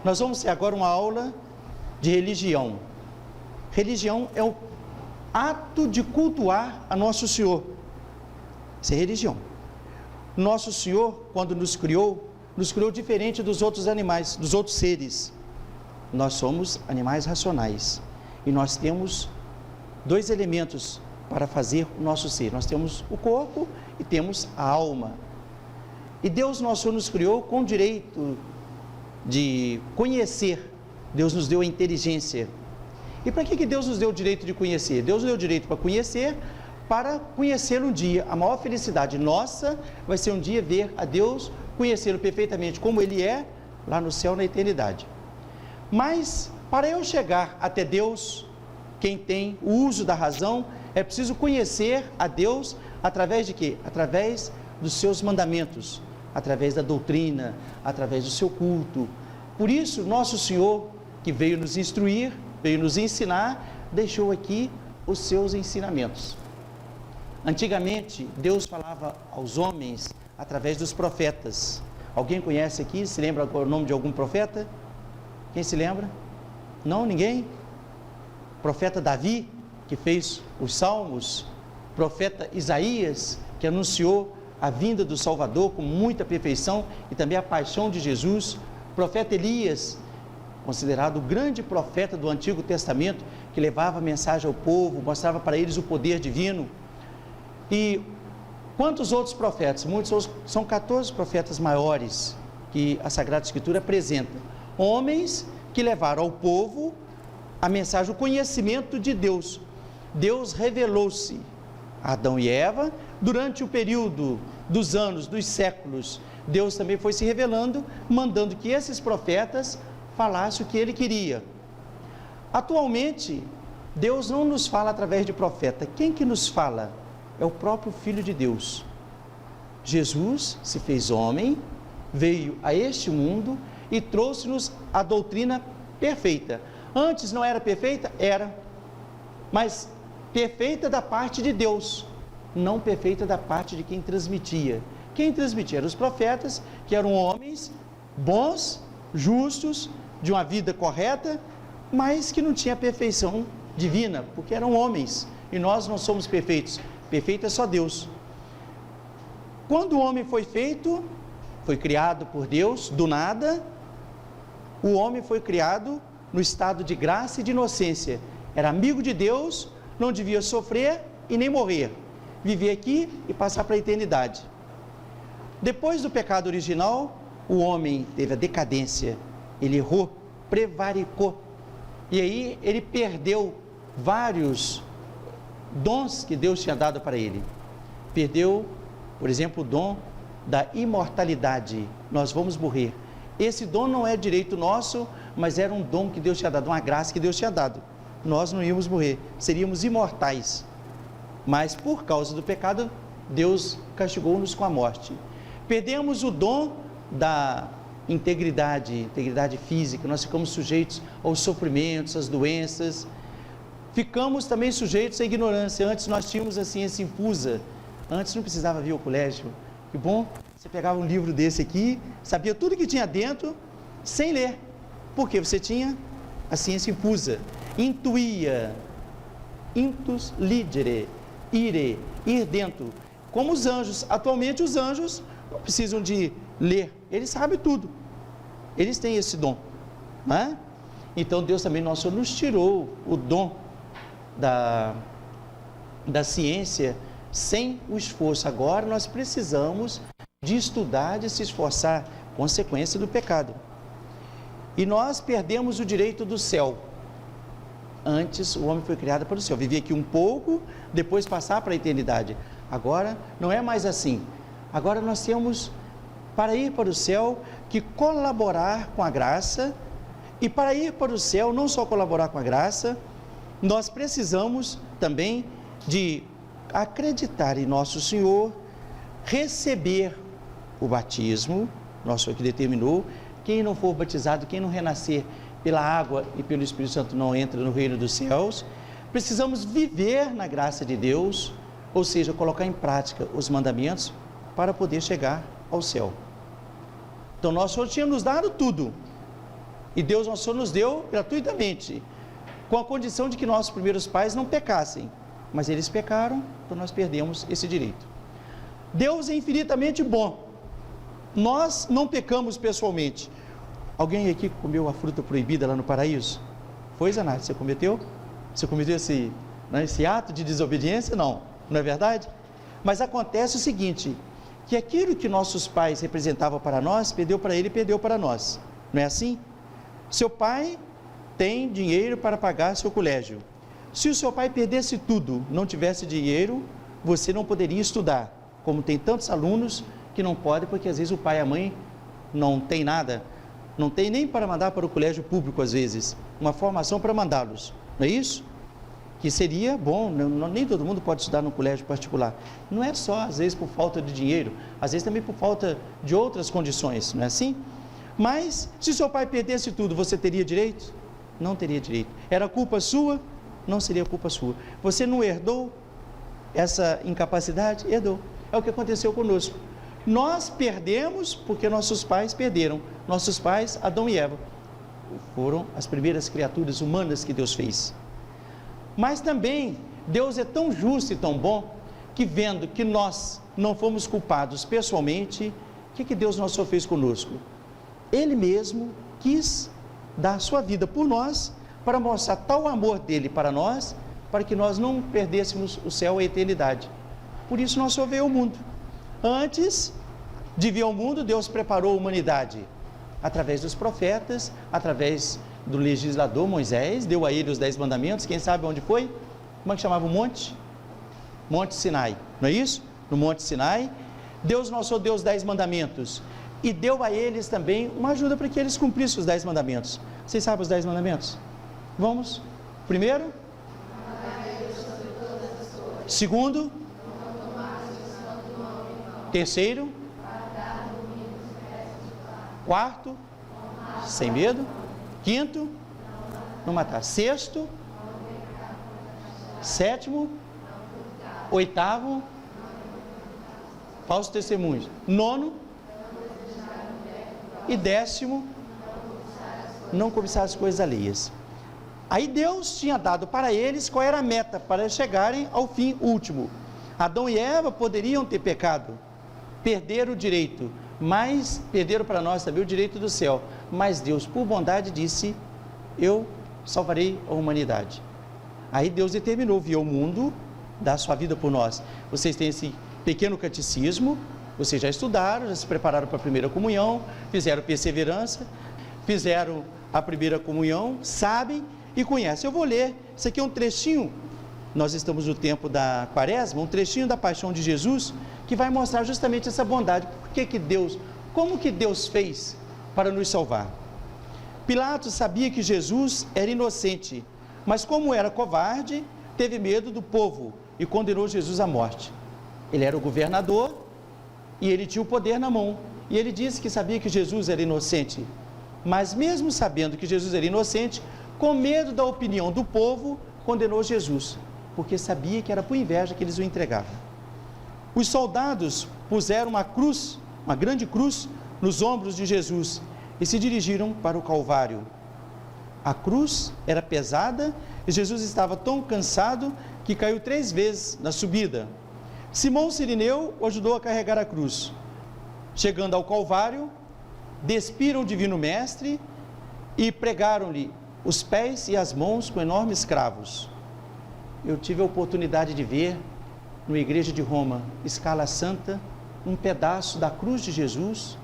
Nós vamos ter agora uma aula de religião. Religião é o ato de cultuar a Nosso Senhor. Isso é religião. Nosso Senhor, quando nos criou diferente dos outros animais, dos outros seres. Nós somos animais racionais e nós temos dois elementos para fazer o nosso ser. Nós temos o corpo e temos a alma. E Deus, nosso Senhor, nos criou com o direito de conhecer. Deus nos deu a inteligência. E para que Deus nos deu o direito de conhecer? Deus nos deu o direito para conhecer um dia. A maior felicidade nossa vai ser um dia ver a Deus, conhecê-lo perfeitamente como Ele é, lá no céu, na eternidade. Mas, para eu chegar até Deus, quem tem o uso da razão, é preciso conhecer a Deus através de quê? Através dos seus mandamentos, através da doutrina, através do seu culto. Por isso, Nosso Senhor, que veio nos instruir, veio nos ensinar, deixou aqui os seus ensinamentos. Antigamente, Deus falava aos homens através dos profetas. Alguém conhece aqui? Se lembra o nome de algum profeta? Quem se lembra? Não? Ninguém? Profeta Davi, que fez os salmos. Profeta Isaías, que anunciou a vinda do Salvador com muita perfeição e também a paixão de Jesus. Profeta Elias, considerado o grande profeta do Antigo Testamento, que levava a mensagem ao povo, mostrava para eles o poder divino. E quantos outros profetas? Muitos outros, são 14 profetas maiores que a Sagrada Escritura apresenta. Homens que levaram ao povo a mensagem, o conhecimento de Deus. Deus revelou-se a Adão e Eva durante o período dos anos, dos séculos. Deus também foi se revelando, mandando que esses profetas falassem o que Ele queria. Atualmente, Deus não nos fala através de profeta. Quem que nos fala? É o próprio Filho de Deus. Jesus se fez homem, veio a este mundo e trouxe-nos a doutrina perfeita. Antes não era perfeita? Era. Mas perfeita da parte de Deus, não perfeita da parte de quem transmitia. Quem transmitia eram os profetas, que eram homens bons, justos, de uma vida correta, mas que não tinha perfeição divina, porque eram homens, e nós não somos perfeitos. Perfeito é só Deus. Quando o homem foi feito, foi criado por Deus, do nada, o homem foi criado no estado de graça e de inocência. Era amigo de Deus, não devia sofrer e nem morrer. Viver aqui e passar para a eternidade. Depois do pecado original, o homem teve a decadência, ele errou, prevaricou. E aí ele perdeu vários dons que Deus tinha dado para ele. Perdeu, por exemplo, o dom da imortalidade. Nós vamos morrer. Esse dom não é direito nosso, mas era um dom que Deus tinha dado, uma graça que Deus tinha dado. Nós não íamos morrer, seríamos imortais. Mas por causa do pecado, Deus castigou-nos com a morte. Perdemos o dom da integridade física, nós ficamos sujeitos aos sofrimentos, às doenças. Ficamos também sujeitos à ignorância. Antes nós tínhamos a ciência infusa. Antes não precisava vir ao colégio. Que bom, você pegava um livro desse aqui, sabia tudo que tinha dentro, sem ler. Porque você tinha a ciência infusa. Intuía. Intus lidere. Ire. Ir dentro. Como os anjos. Atualmente os anjos não precisam de ler. Eles sabem tudo. Eles têm esse dom. Não é? Então Deus também, nosso Senhor, nos tirou o dom da ciência sem o esforço. Agora nós precisamos de estudar, de se esforçar, consequência do pecado. E nós perdemos o direito do céu. Antes o homem foi criado para o céu, vivia aqui um pouco, depois passar para a eternidade. Agora não é mais assim. Agora nós temos, para ir para o céu, que colaborar com a graça. E para ir para o céu, não só colaborar com a graça, nós precisamos também de acreditar em Nosso Senhor, receber o batismo, Nosso Senhor que determinou. Quem não for batizado, quem não renascer pela água e pelo Espírito Santo não entra no reino dos céus. Precisamos viver na graça de Deus, ou seja, colocar em prática os mandamentos para poder chegar ao céu. Então Nosso Senhor tinha nos dado tudo. E Deus nosso Senhor nos deu gratuitamente, com a condição de que nossos primeiros pais não pecassem. Mas eles pecaram, então nós perdemos esse direito. Deus é infinitamente bom. Nós não pecamos pessoalmente. Alguém aqui comeu a fruta proibida lá no paraíso? Foi, Zanardi? Você cometeu? Você cometeu esse ato de desobediência? Não é verdade? Mas acontece o seguinte, que aquilo que nossos pais representavam para nós, perdeu para ele e perdeu para nós. Não é assim? Seu pai tem dinheiro para pagar seu colégio. Se o seu pai perdesse tudo, não tivesse dinheiro, você não poderia estudar. Como tem tantos alunos que não podem, porque às vezes o pai e a mãe não tem nada, não tem nem para mandar para o colégio público às vezes, uma formação para mandá-los. Não é isso? Que seria bom, nem todo mundo pode estudar no colégio particular. Não é só às vezes por falta de dinheiro, às vezes também por falta de outras condições, não é assim? Mas, se seu pai perdesse tudo, você teria direito? Não teria direito. Era culpa sua? Não seria culpa sua. Você não herdou essa incapacidade? Herdou. É o que aconteceu conosco. Nós perdemos porque nossos pais perderam. Nossos pais, Adão e Eva, foram as primeiras criaturas humanas que Deus fez. Mas também, Deus é tão justo e tão bom, que vendo que nós não fomos culpados pessoalmente, o que Deus nosso Senhor fez conosco? Ele mesmo quis dar a sua vida por nós, para mostrar tal amor dele para nós, para que nós não perdêssemos o céu e a eternidade. Por isso nosso Senhor veio ao mundo. Antes de vir ao mundo, Deus preparou a humanidade, através dos profetas, através do legislador Moisés, deu a ele os 10 mandamentos. Quem sabe onde foi? Como é que chamava o monte? Monte Sinai, não é isso? No Monte Sinai, Deus nosso Senhor deu os 10 mandamentos, e deu a eles também uma ajuda para que eles cumprissem os 10 mandamentos. Vocês sabem os 10 mandamentos? Vamos? Primeiro? Segundo? Terceiro? Quarto? Sem medo? Quinto? Não matar. Sexto? Sétimo? Oitavo? Falsos testemunhos. Nono? E 10º, não cobiçar as coisas alheias. Aí Deus tinha dado para eles qual era a meta para chegarem ao fim último. Adão e Eva poderiam ter pecado, perderam o direito, mas perderam para nós também o direito do céu. Mas Deus, por bondade, disse: eu salvarei a humanidade. Aí Deus determinou vir ao mundo, dar sua vida por nós. Vocês têm esse pequeno catecismo. Vocês já estudaram, já se prepararam para a primeira comunhão, fizeram perseverança, fizeram a primeira comunhão, sabem e conhecem. Eu vou ler, isso aqui é um trechinho, nós estamos no tempo da Quaresma, um trechinho da paixão de Jesus, que vai mostrar justamente essa bondade. Como que Deus fez para nos salvar? Pilatos sabia que Jesus era inocente, mas como era covarde, teve medo do povo e condenou Jesus à morte. Ele era o governador, e ele tinha o poder na mão, e ele disse que sabia que Jesus era inocente, mas mesmo sabendo que Jesus era inocente, com medo da opinião do povo, condenou Jesus, porque sabia que era por inveja que eles o entregavam. Os soldados puseram uma cruz, uma grande cruz, nos ombros de Jesus, e se dirigiram para o Calvário. A cruz era pesada, e Jesus estava tão cansado, que caiu 3 vezes na subida. Simão Cirineu o ajudou a carregar a cruz. Chegando ao Calvário, despiram o Divino Mestre e pregaram-lhe os pés e as mãos com enormes cravos. Eu tive a oportunidade de ver, na igreja de Roma, Scala Santa, um pedaço da cruz de Jesus,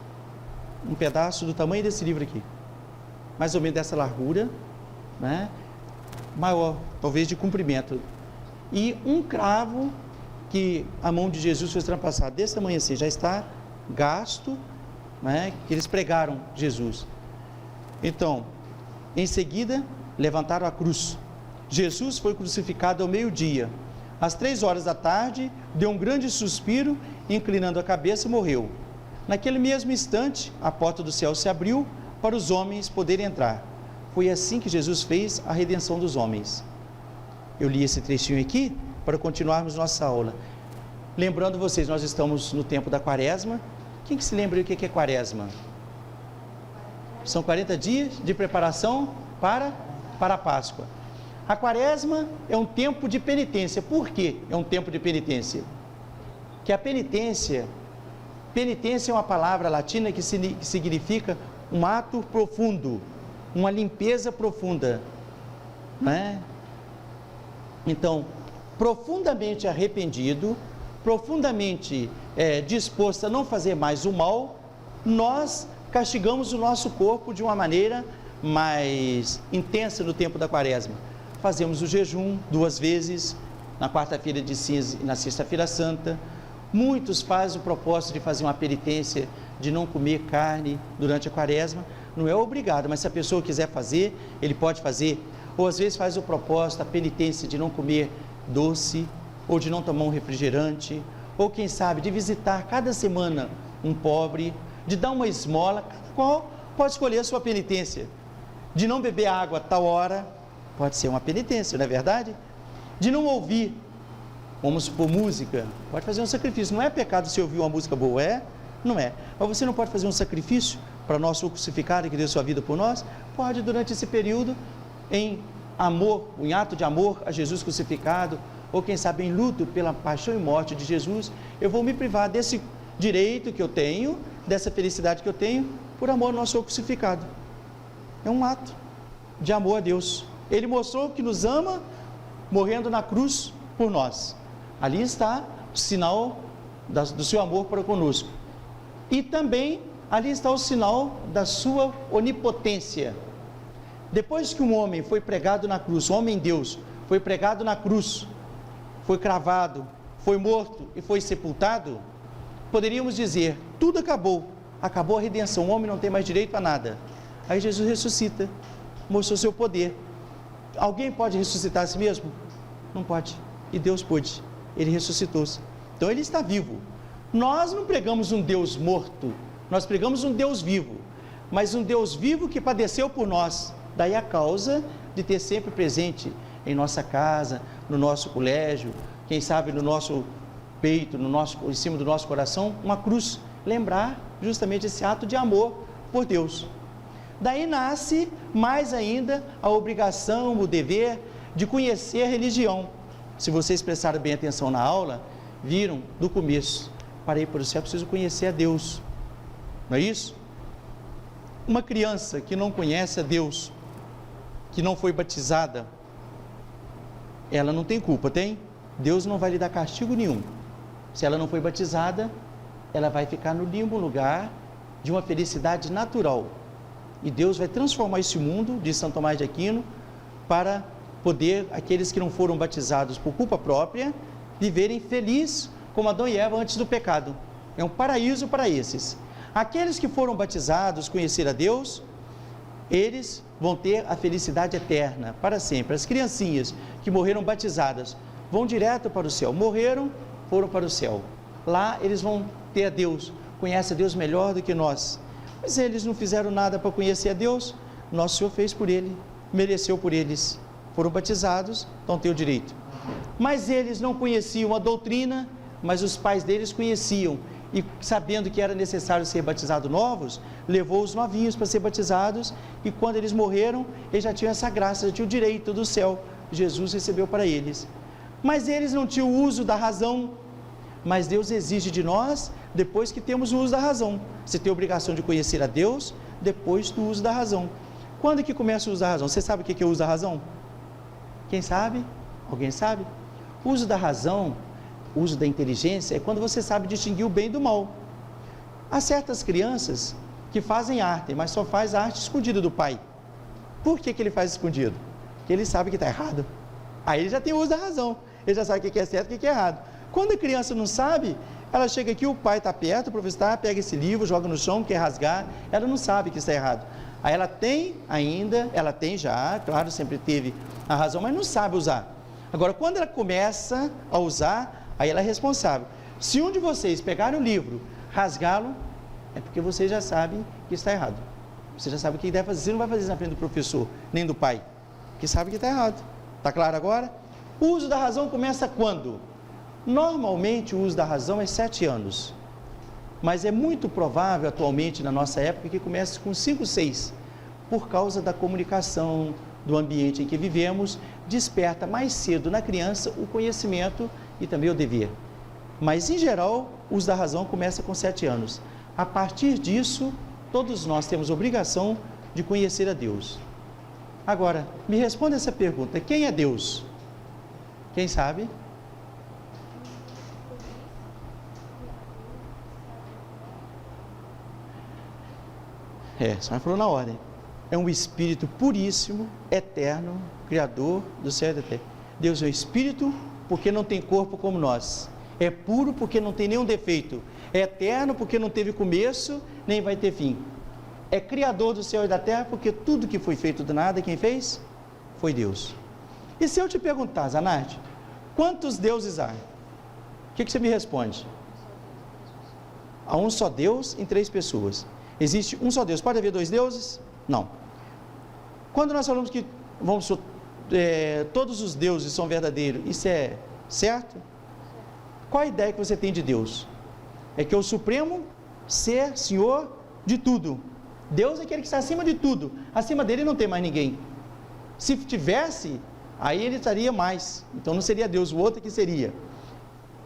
um pedaço do tamanho desse livro aqui, mais ou menos dessa largura, né? Maior, talvez de comprimento, e um cravo que a mão de Jesus foi ultrapassada desse tamanho assim, já está gasto, né, que eles pregaram Jesus. Então, em seguida, levantaram a cruz. Jesus foi crucificado ao meio-dia. Às 3 horas da tarde, deu um grande suspiro, inclinando a cabeça, morreu. Naquele mesmo instante, a porta do céu se abriu para os homens poderem entrar. Foi assim que Jesus fez a redenção dos homens. Eu li esse trechinho aqui para continuarmos nossa aula. Lembrando vocês, nós estamos no tempo da Quaresma. Quem que se lembra o que é Quaresma? São 40 dias de preparação para a Páscoa. A Quaresma é um tempo de penitência. Por quê é um tempo de penitência? Que a penitência é uma palavra latina que significa um ato profundo, uma limpeza profunda, né? Então, profundamente arrependido, profundamente disposto a não fazer mais o mal, nós castigamos o nosso corpo de uma maneira mais intensa no tempo da Quaresma. Fazemos o jejum 2 vezes, na quarta-feira de cinza e na sexta-feira santa. Muitos fazem o propósito de fazer uma penitência de não comer carne durante a Quaresma. Não é obrigado, mas se a pessoa quiser fazer, ele pode fazer. Ou às vezes faz o propósito, a penitência de não comer doce, ou de não tomar um refrigerante, ou quem sabe de visitar cada semana um pobre, de dar uma esmola. Qual pode escolher a sua penitência? De não beber água a tal hora, pode ser uma penitência, não é verdade? De não ouvir, vamos supor, música, pode fazer um sacrifício. Não é pecado se ouvir uma música boa, não é. Mas você não pode fazer um sacrifício para nosso crucificado que deu sua vida por nós? Pode, durante esse período, em amor, em ato de amor a Jesus crucificado, ou quem sabe em luto pela paixão e morte de Jesus, eu vou me privar desse direito que eu tenho, dessa felicidade que eu tenho, por amor ao nosso crucificado. É um ato de amor a Deus. Ele mostrou que nos ama, morrendo na cruz por nós. Ali está o sinal do seu amor para conosco. E também ali está o sinal da sua onipotência. Depois que um homem foi pregado na cruz, um homem Deus, foi pregado na cruz, foi cravado, foi morto e foi sepultado, poderíamos dizer, tudo acabou, acabou a redenção, o homem não tem mais direito a nada. Aí Jesus ressuscita, mostrou seu poder. Alguém pode ressuscitar a si mesmo? Não pode. E Deus pôde, ele ressuscitou-se. Então ele está vivo. Nós não pregamos um Deus morto, nós pregamos um Deus vivo, mas um Deus vivo que padeceu por nós. Daí a causa de ter sempre presente em nossa casa, no nosso colégio, quem sabe no nosso peito, em cima do nosso coração, uma cruz. Lembrar justamente esse ato de amor por Deus. Daí nasce mais ainda a obrigação, o dever de conhecer a religião. Se vocês prestaram bem atenção na aula, viram do começo, parei por isso, é preciso conhecer a Deus, não é isso? Uma criança que não conhece a Deus, que não foi batizada, ela não tem culpa, tem? Deus não vai lhe dar castigo nenhum. Se ela não foi batizada, ela vai ficar no limbo, lugar de uma felicidade natural. E Deus vai transformar esse mundo, diz São Tomás de Aquino, para poder aqueles que não foram batizados por culpa própria, viverem felizes como Adão e Eva antes do pecado. É um paraíso para esses. Aqueles que foram batizados, conhecer a Deus, eles vão ter a felicidade eterna, para sempre. As criancinhas que morreram batizadas vão direto para o céu. Morreram, foram para o céu. Lá eles vão ter a Deus, conhecem a Deus melhor do que nós. Mas eles não fizeram nada para conhecer a Deus, nosso Senhor fez por ele, mereceu por eles. Foram batizados, então tem o direito. Mas eles não conheciam a doutrina, mas os pais deles conheciam. E sabendo que era necessário ser batizados novos, levou os novinhos para ser batizados, e quando eles morreram, eles já tinham essa graça, já tinham o direito do céu, Jesus recebeu para eles. Mas eles não tinham o uso da razão, mas Deus exige de nós, depois que temos o uso da razão. Você tem a obrigação de conhecer a Deus, depois do uso da razão. Quando que começa o uso da razão? Você sabe o que é o uso da razão? Quem sabe? Alguém sabe? O uso da razão, o uso da inteligência, é quando você sabe distinguir o bem do mal. Há certas crianças que fazem arte, mas só faz arte escondida do pai. Por que ele faz escondido? Porque ele sabe que está errado. Aí ele já tem o uso da razão, ele já sabe o que é certo e o que é errado. Quando a criança não sabe, ela chega aqui, o pai está perto, o professor pega esse livro, joga no chão, quer rasgar, ela não sabe que está errado. Aí ela tem ainda, ela tem já, claro, sempre teve a razão, mas não sabe usar. Agora, quando ela começa a usar, aí ela é responsável. Se um de vocês pegar o livro, rasgá-lo, é porque vocês já sabem que está errado. Você já sabe o que deve fazer, você não vai fazer isso na frente do professor, nem do pai, porque sabe que está errado. Está claro agora? O uso da razão começa quando? Normalmente o uso da razão é 7 anos. mas é muito provável atualmente na nossa época que comece com 5, 6, por causa da comunicação, do ambiente em que vivemos, desperta mais cedo na criança o conhecimento e também o dever. Mas em geral, o uso da razão começa com 7 anos. A partir disso, todos nós temos obrigação de conhecer a Deus. Agora, me responda essa pergunta: quem é Deus? Quem sabe? Só falou na ordem. É um Espírito puríssimo, eterno, Criador do céu e da terra. Deus é um Espírito porque não tem corpo como nós. É puro porque não tem nenhum defeito. É eterno porque não teve começo, nem vai ter fim. É Criador do céu e da terra porque tudo que foi feito do nada, quem fez? Foi Deus. E se eu te perguntar, Zanardi, quantos deuses há? O que você me responde? Há um só Deus em 3 pessoas. Existe um só Deus. Pode haver 2 deuses? Não. Quando nós falamos que todos os deuses são verdadeiros, isso é certo? Qual a ideia que você tem de Deus? É que é o Supremo Ser, Senhor de tudo. Deus é aquele que está acima de tudo. Acima dele não tem mais ninguém. Se tivesse, aí ele estaria mais. Então não seria Deus, o outro que seria.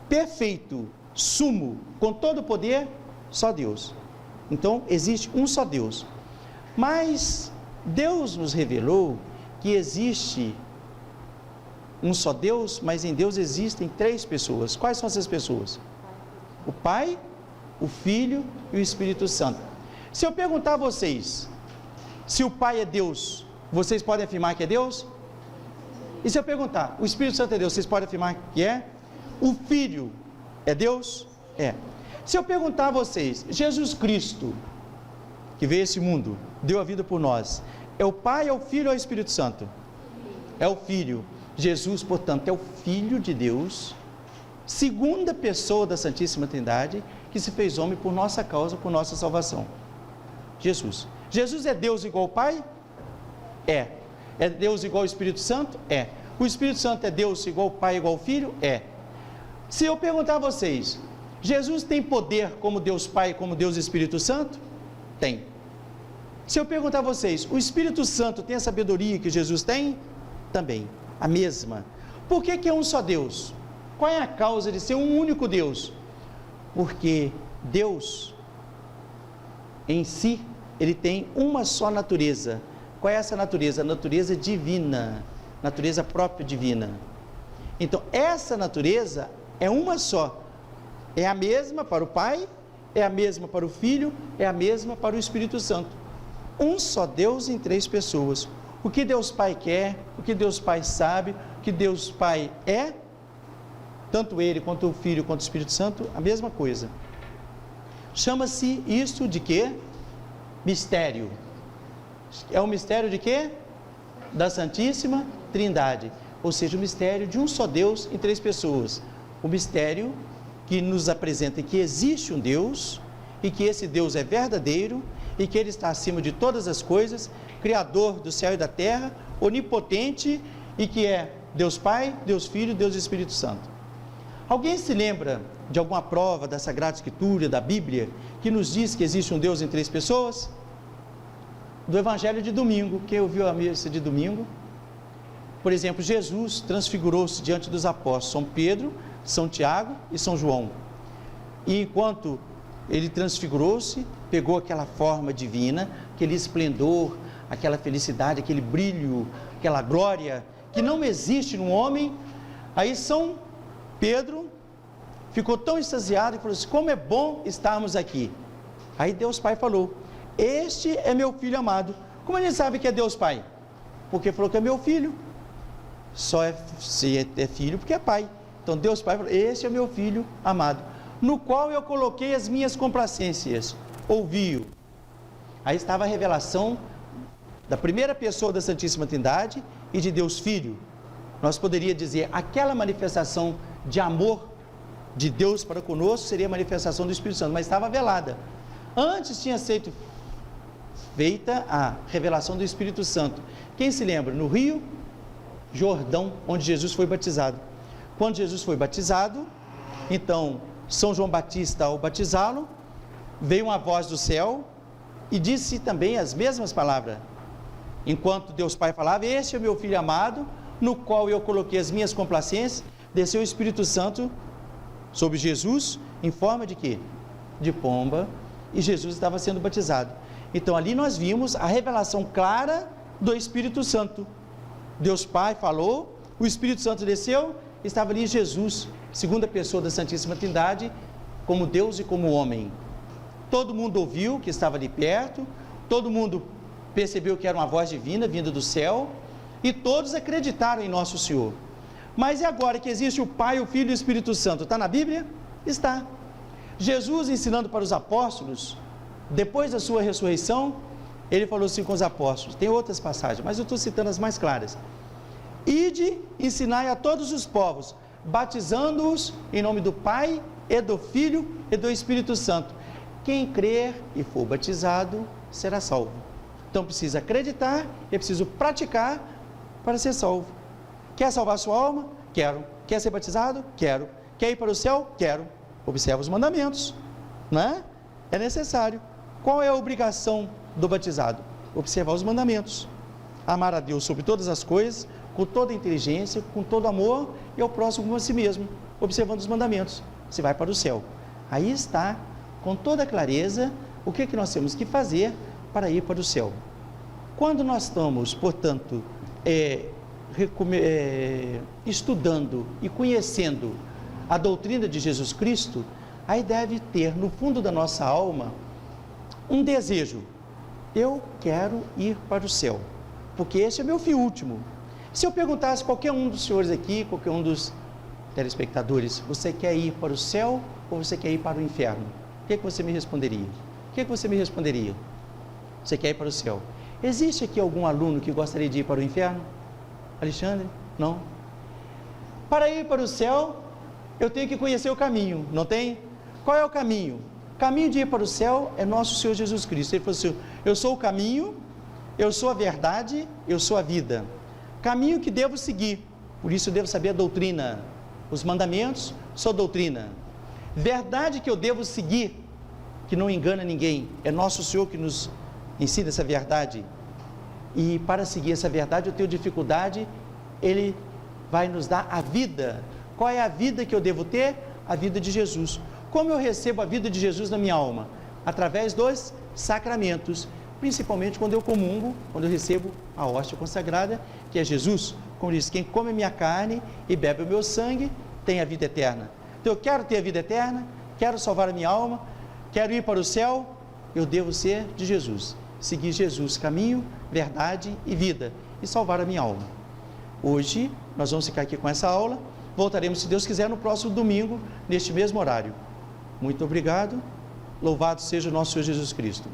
Perfeito, sumo, com todo o poder, só Deus. Então existe um só Deus. Mas Deus nos revelou que existe um só Deus, mas em Deus existem 3 pessoas. Quais são essas pessoas? O Pai, o Filho e o Espírito Santo. Se eu perguntar a vocês, se o Pai é Deus, vocês podem afirmar que é Deus? E se eu perguntar, o Espírito Santo é Deus, vocês podem afirmar que é? O Filho é Deus? É. Se eu perguntar a vocês, Jesus Cristo, que veio a esse mundo, deu a vida por nós, é o Pai, é o Filho ou é o Espírito Santo? É o Filho. Jesus, portanto, é o Filho de Deus, segunda pessoa da Santíssima Trindade, que se fez homem por nossa causa, por nossa salvação. Jesus. Jesus é Deus igual ao Pai? É. É Deus igual ao Espírito Santo? É. O Espírito Santo é Deus igual ao Pai, igual ao Filho? É. Se eu perguntar a vocês, Jesus tem poder como Deus Pai, como Deus Espírito Santo? Tem. Se eu perguntar a vocês, o Espírito Santo tem a sabedoria que Jesus tem? Também. A mesma. Por que é um só Deus? Qual é a causa de ser um único Deus? Porque Deus, em si, ele tem uma só natureza. Qual é essa natureza? A natureza divina, natureza própria divina. Então, essa natureza é uma só. É a mesma para o Pai, é a mesma para o Filho, é a mesma para o Espírito Santo. Um só Deus em 3 pessoas. O que Deus Pai quer, o que Deus Pai sabe, o que Deus Pai é, tanto Ele, quanto o Filho, quanto o Espírito Santo, a mesma coisa. Chama-se isto de quê? Mistério. É o mistério de quê? Da Santíssima Trindade. Ou seja, o mistério de um só Deus em 3 pessoas. O mistério que nos apresenta que existe um Deus e que esse Deus é verdadeiro e que Ele está acima de todas as coisas, Criador do céu e da terra, onipotente e que é Deus Pai, Deus Filho, Deus Espírito Santo. Alguém se lembra de alguma prova da Sagrada Escritura, da Bíblia, que nos diz que existe um Deus em 3 pessoas? Do Evangelho de domingo. Quem ouviu a missa de domingo? Por exemplo, Jesus transfigurou-se diante dos apóstolos, São Pedro, São Tiago e São João. E enquanto ele transfigurou-se, pegou aquela forma divina, aquele esplendor, aquela felicidade, aquele brilho, aquela glória, que não existe no homem. Aí São Pedro ficou tão extasiado e falou assim: como é bom estarmos aqui. Aí Deus Pai falou: este é meu filho amado. Como ele sabe que é Deus Pai? Porque falou que é meu filho. Só é filho porque é pai. Então Deus Pai falou: este é meu filho amado, no qual eu coloquei as minhas complacências. Ouvi-o. Aí estava a revelação da primeira pessoa da Santíssima Trindade e de Deus Filho. Nós poderíamos dizer, aquela manifestação de amor de Deus para conosco seria a manifestação do Espírito Santo, mas estava velada. Antes tinha sido feita a revelação do Espírito Santo. Quem se lembra? No Rio Jordão, onde Jesus foi batizado. Quando Jesus foi batizado, então São João Batista, ao batizá-lo, veio uma voz do céu e disse também as mesmas palavras. Enquanto Deus Pai falava, este é o meu Filho amado, no qual eu coloquei as minhas complacências, desceu o Espírito Santo sobre Jesus, em forma de quê? De pomba, e Jesus estava sendo batizado. Então ali nós vimos a revelação clara do Espírito Santo. Deus Pai falou, o Espírito Santo desceu, estava ali Jesus, segunda pessoa da Santíssima Trindade, como Deus e como homem. Todo mundo ouviu que estava ali perto, todo mundo percebeu que era uma voz divina vinda do céu, e todos acreditaram em nosso Senhor. Mas e agora que existe o Pai, o Filho e o Espírito Santo? Está na Bíblia? Está. Jesus ensinando para os apóstolos, depois da sua ressurreição, ele falou assim com os apóstolos, tem outras passagens, mas eu estou citando as mais claras. Ide, ensinai a todos os povos, batizando-os em nome do Pai, e do Filho e do Espírito Santo. Quem crer e for batizado, será salvo. Então precisa acreditar e preciso praticar para ser salvo. Quer salvar sua alma? Quero. Quer ser batizado? Quero. Quer ir para o céu? Quero. Observa os mandamentos, né? É necessário. Qual é a obrigação do batizado? Observar os mandamentos. Amar a Deus sobre todas as coisas, com toda a inteligência, com todo amor, e ao próximo como a si mesmo, observando os mandamentos. Você vai para o céu. Aí está, com toda clareza, o que nós temos que fazer para ir para o céu. Quando nós estamos, portanto, estudando e conhecendo a doutrina de Jesus Cristo, aí deve ter no fundo da nossa alma um desejo. Eu quero ir para o céu, porque esse é meu fim último. Se eu perguntasse a qualquer um dos senhores aqui, qualquer um dos telespectadores, você quer ir para o céu ou você quer ir para o inferno? O que você me responderia? O que você me responderia? Você quer ir para o céu. Existe aqui algum aluno que gostaria de ir para o inferno? Alexandre? Não? Para ir para o céu, eu tenho que conhecer o caminho, não tem? Qual é o caminho? O caminho de ir para o céu é nosso Senhor Jesus Cristo. Ele falou assim, eu sou o caminho, eu sou a verdade, eu sou a vida. Caminho que devo seguir, por isso eu devo saber a doutrina. Os mandamentos são doutrina. Verdade que eu devo seguir, que não engana ninguém. É nosso Senhor que nos ensina essa verdade. E para seguir essa verdade eu tenho dificuldade, Ele vai nos dar a vida. Qual é a vida que eu devo ter? A vida de Jesus. Como eu recebo a vida de Jesus na minha alma? Através dos sacramentos, principalmente quando eu comungo, quando eu recebo a hóstia consagrada, que é Jesus. Como diz, quem come a minha carne e bebe o meu sangue, tem a vida eterna. Então eu quero ter a vida eterna, quero salvar a minha alma, quero ir para o céu, eu devo ser de Jesus. Seguir Jesus, caminho, verdade e vida, e salvar a minha alma. Hoje, nós vamos ficar aqui com essa aula, voltaremos, se Deus quiser, no próximo domingo, neste mesmo horário. Muito obrigado, louvado seja o nosso Senhor Jesus Cristo.